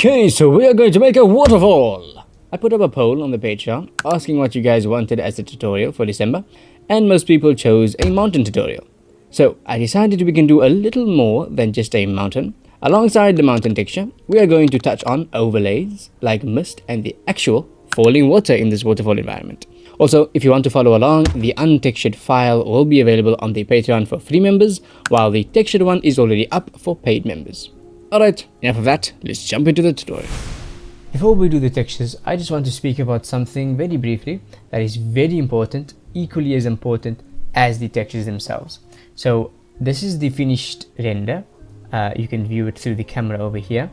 Okay, so we are going to make a waterfall. I put up a poll on the Patreon asking what you guys wanted as a tutorial for December, and most people chose a mountain tutorial. So I decided we can do a little more than just a mountain. Alongside the mountain texture, we are going to touch on overlays like mist and the actual falling water in this waterfall environment. Also, if you want to follow along, the untextured file will be available on the Patreon for free members, while the textured one is already up for paid members. Alright, enough of that, let's jump into the tutorial. Before we do the textures, I just want to speak about something very briefly that is very important, equally as important as the textures themselves. So this is the finished render. You can view it through the camera over here.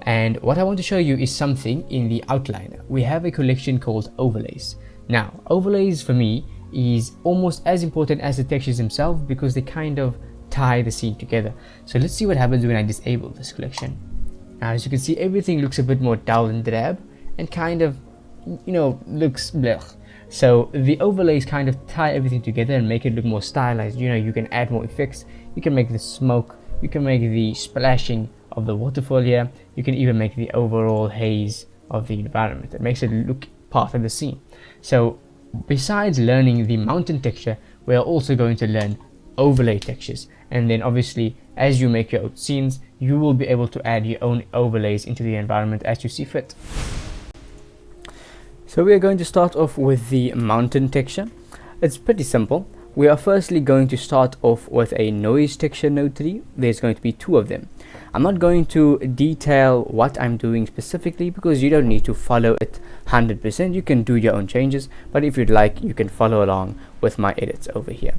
And what I want to show you is something in the outliner. We have a collection called overlays. Now, overlays for me is almost as important as the textures themselves because they kind of tie the scene together. So let's see what happens when I disable this collection. Now, as you can see, everything looks a bit more dull and drab and kind of, looks blech. So the overlays kind of tie everything together and make it look more stylized. You can add more effects. You can make the smoke. You can make the splashing of the waterfall here. You can even make the overall haze of the environment. It makes it look part of the scene. So besides learning the mountain texture, we are also going to learn overlay textures, and then obviously as you make your own scenes, you will be able to add your own overlays into the environment as you see fit. So we are going to start off with the mountain texture. It's pretty simple. We are firstly going to start off with a noise texture node 3. There's going to be 2 of them. I'm not going to detail what I'm doing specifically because you don't need to follow it 100%. You can do your own changes, but if you'd like, you can follow along with my edits over here.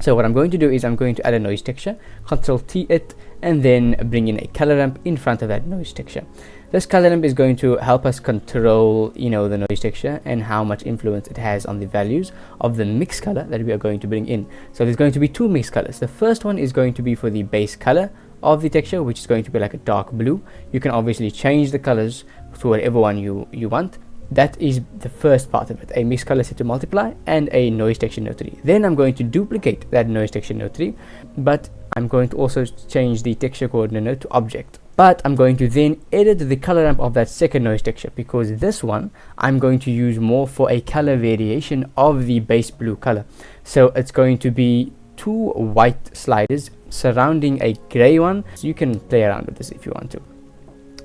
So what I'm going to do is I'm going to add a noise texture, Ctrl T it, and then bring in a color ramp in front of that noise texture. This color ramp is going to help us control, the noise texture and how much influence it has on the values of the mix color that we are going to bring in. So there's going to be 2 mix colors. The first one is going to be for the base color of the texture, which is going to be like a dark blue. You can obviously change the colors to whatever one you want. That is the first part of it, a mix color set to multiply and a noise texture node 3. Then I'm going to duplicate that noise texture node 3, but I'm going to also change the texture coordinate node to object. But I'm going to then edit the color ramp of that second noise texture because this one I'm going to use more for a color variation of the base blue color. So it's going to be 2 white sliders surrounding a gray one. So you can play around with this if you want to.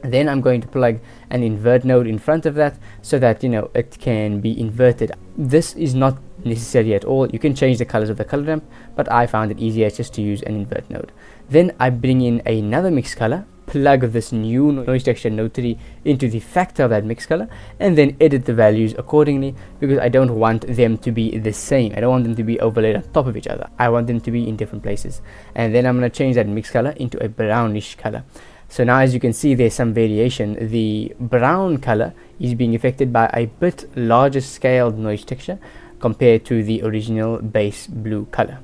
Then I'm going to plug an invert node in front of that so that it can be inverted. This is not necessary at all. You can change the colors of the color ramp, but I found it easier just to use an invert node. Then I bring in another mix color, plug this new noise texture node 3 into the factor of that mix color, and then edit the values accordingly because I don't want them to be the same. I don't want them to be overlaid on top of each other. I want them to be in different places. And then I'm going to change that mix color into a brownish color. So now as you can see, there's some variation. The brown color is being affected by a bit larger scaled noise texture compared to the original base blue color.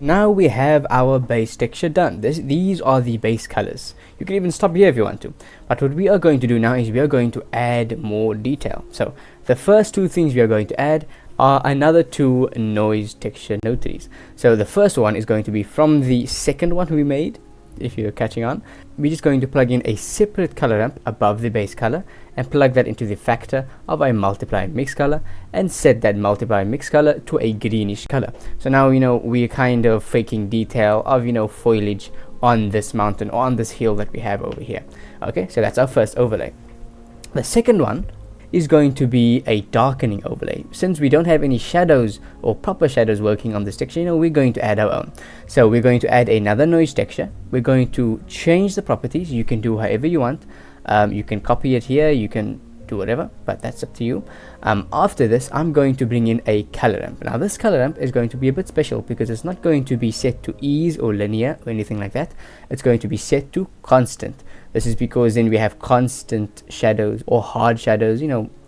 Now we have our base texture done. These are the base colors. You can even stop here if you want to. But what we are going to do now is we are going to add more detail. So the first 2 things we are going to add are another 2 noise texture node 3s. So the first one is going to be from the second one we made. If you're catching on, we're just going to plug in a separate color ramp above the base color and plug that into the factor of a multiply mix color and set that multiply mix color to a greenish color. So now we're kind of faking detail of foliage on this mountain or on this hill that we have over here. Okay, so that's our first overlay. The second one is going to be a darkening overlay. Since we don't have any shadows or proper shadows working on this texture, we're going to add our own. So we're going to add another noise texture. We're going to change the properties. You can do however you want. You can copy it here, you can do whatever, but that's up to you. After this, I'm going to bring in a color ramp. Now this color ramp is going to be a bit special because it's not going to be set to ease or linear or anything like that. It's going to be set to constant. This is because then we have constant shadows or hard shadows,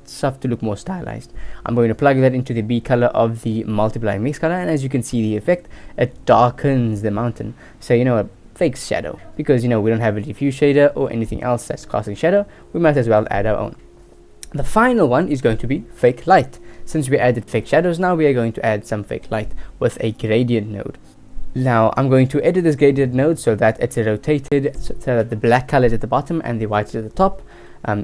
stuff to look more stylized. I'm going to plug that into the B color of the multiply mix color, and as you can see the effect, it darkens the mountain. So a fake shadow because we don't have a diffuse shader or anything else that's casting shadow. We might as well add our own. The final one is going to be fake light. Since we added fake shadows, now we are going to add some fake light with a gradient node. Now I'm going to edit this gradient node so that it's rotated so that the black color is at the bottom and the white is at the top.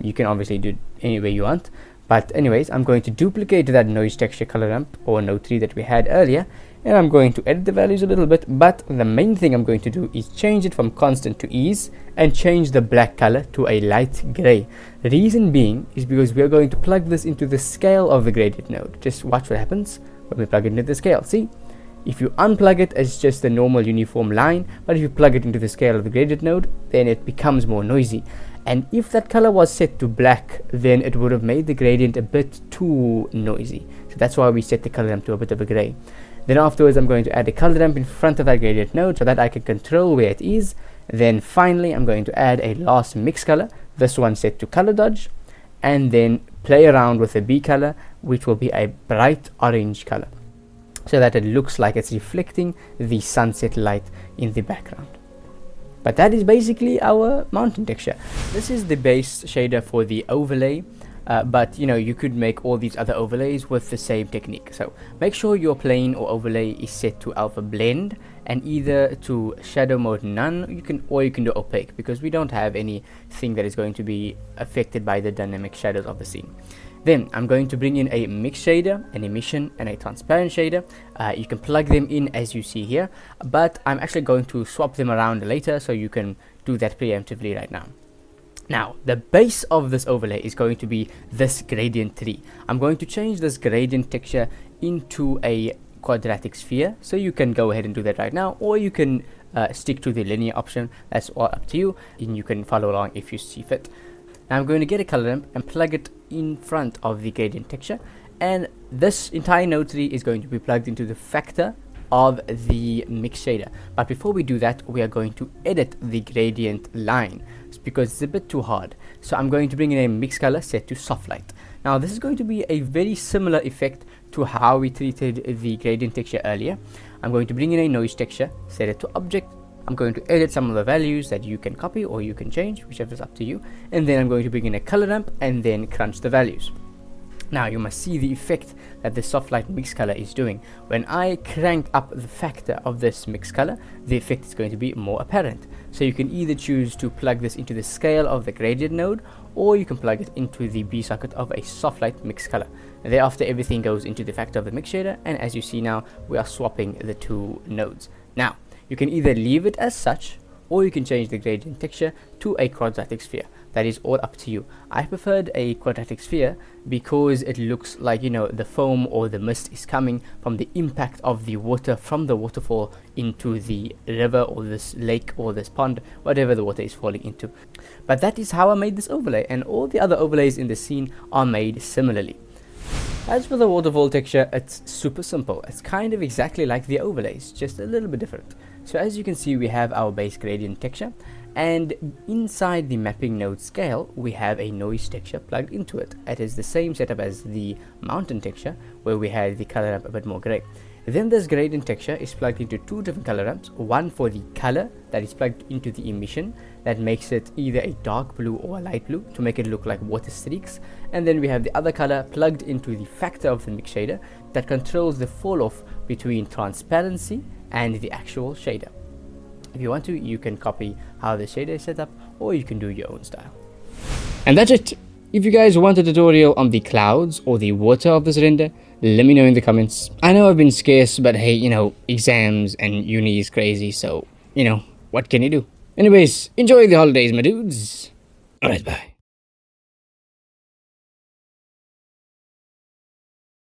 You can obviously do it any way you want, but anyways, I'm going to duplicate that noise texture color ramp or node 3 that we had earlier, and I'm going to edit the values a little bit, but the main thing I'm going to do is change it from constant to ease and change the black color to a light gray. The reason being is because we are going to plug this into the scale of the gradient node. Just watch what happens when we plug it into the scale. See? If you unplug it, it's just a normal uniform line, but if you plug it into the scale of the gradient node, then it becomes more noisy. And if that color was set to black, then it would have made the gradient a bit too noisy. So that's why we set the color ramp to a bit of a gray. Then afterwards, I'm going to add a color ramp in front of that gradient node so that I can control where it is. Then finally, I'm going to add a last mix color, this one set to color dodge, and then play around with the B color, which will be a bright orange color, so that it looks like it's reflecting the sunset light in the background. But that is basically our mountain texture. This is the base shader for the overlay, but you could make all these other overlays with the same technique. So make sure your plane or overlay is set to alpha blend and either to shadow mode none, or you can do opaque, because we don't have anything that is going to be affected by the dynamic shadows of the scene. Then I'm going to bring in a mix shader, an emission, and a transparent shader. You can plug them in as you see here, but I'm actually going to swap them around later, so you can do that preemptively right now. Now, the base of this overlay is going to be this gradient 3. I'm going to change this gradient texture into a quadratic sphere, so you can go ahead and do that right now, or you can stick to the linear option. That's all up to you, and you can follow along if you see fit. Now I'm going to get a color ramp and plug it in front of the gradient texture, and this entire node 3 is going to be plugged into the factor of the mix shader. But before we do that, we are going to edit the gradient line because it's a bit too hard. So I'm going to bring in a mix color set to soft light. Now this is going to be a very similar effect to how we treated the gradient texture earlier. I'm going to bring in a noise texture, set it to object. I'm going to edit some of the values that you can copy or you can change, whichever is up to you. And then I'm going to bring in a color ramp and then crunch the values. Now you must see the effect that the soft light mix color is doing. When I crank up the factor of this mix color, the effect is going to be more apparent. So you can either choose to plug this into the scale of the gradient node, or you can plug it into the B socket of a soft light mix color. And thereafter everything goes into the factor of the mix shader, and as you see now, we are swapping the two nodes. Now you can either leave it as such, or you can change the gradient texture to a quadratic sphere. That is all up to you. I preferred a quadratic sphere because it looks like, the foam or the mist is coming from the impact of the water from the waterfall into the river or this lake or this pond, whatever the water is falling into. But that is how I made this overlay, and all the other overlays in the scene are made similarly. As for the waterfall texture, it's super simple. It's kind of exactly like the overlays, just a little bit different. So as you can see, we have our base gradient texture, and inside the mapping node scale, we have a noise texture plugged into it. It is the same setup as the mountain texture, where we had the color ramp a bit more gray. Then this gradient texture is plugged into two different color ramps, one for the color that is plugged into the emission that makes it either a dark blue or a light blue to make it look like water streaks, and then we have the other color plugged into the factor of the mix shader that controls the fall off between transparency and the actual shader. If you want to, you can copy how the shader is set up, or you can do your own style. And that's it. If you guys want a tutorial on the clouds or the water of this render, let me know in the comments. I know I've been scarce, but hey, exams and uni is crazy, so, what can you do? Anyways, enjoy the holidays, my dudes. Alright, bye.